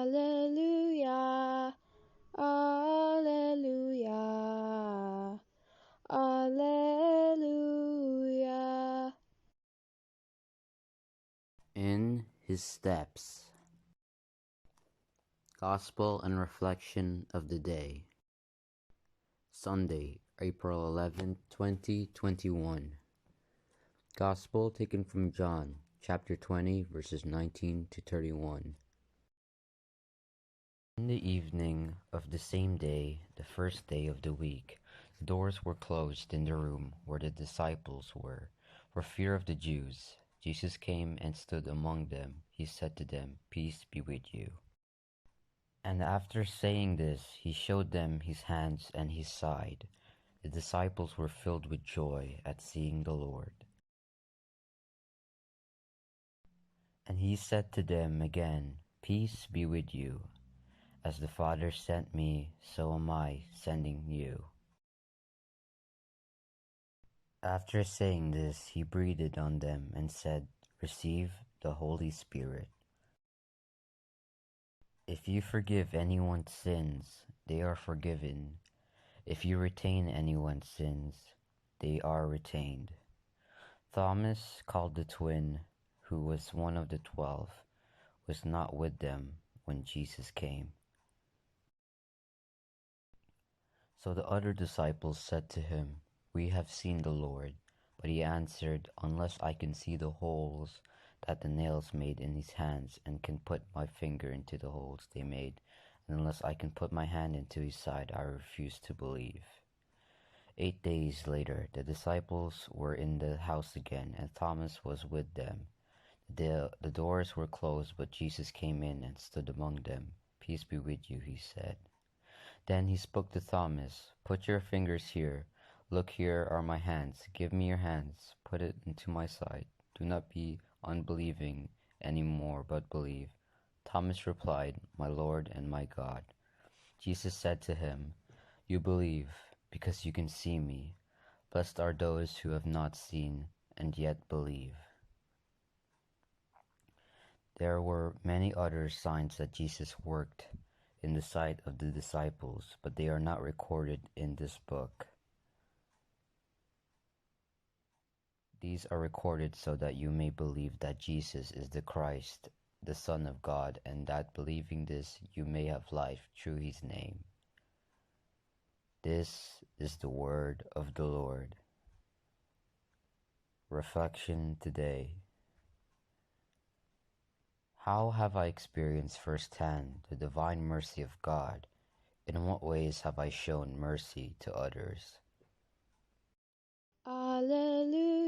Alleluia, Alleluia, Alleluia. In his steps. Gospel and reflection of the day. Sunday, April 11th, 2021. Gospel taken from John, chapter 20, verses 19 to 31. In the evening of the same day, the first day of the week, the doors were closed in the room where the disciples were, for fear of the Jews. Jesus came and stood among them. He said to them, "Peace be with you." And after saying this, he showed them his hands and his side. The disciples were filled with joy at seeing the Lord. And he said to them again, "Peace be with you. As the Father sent me, so am I sending you." After saying this, he breathed on them and said, "Receive the Holy Spirit. If you forgive anyone's sins, they are forgiven. If you retain anyone's sins, they are retained." Thomas, called the twin, who was one of the 12, was not with them when Jesus came. So the other disciples said to him, "We have seen the Lord." But he answered, "Unless I can see the holes that the nails made in his hands, and can put my finger into the holes they made, and unless I can put my hand into his side, I refuse to believe." 8 days later, the disciples were in the house again, and Thomas was with them. The doors were closed, but Jesus came in and stood among them. "Peace be with you," he said. Then he spoke to Thomas, "Put your fingers here. Look, here are my hands. Give me your hands. Put it into my side. Do not be unbelieving any more, but believe." Thomas replied, "My Lord and my God." Jesus said to him, "You believe because you can see me. Blessed are those who have not seen and yet believe." There were many other signs that Jesus worked in the sight of the disciples, but they are not recorded in this book. These are recorded so that you may believe that Jesus is the Christ, the Son of God, and that believing this you may have life through his name. This is the word of the Lord. Reflection today. How have I experienced firsthand the divine mercy of God? In what ways have I shown mercy to others? Alleluia.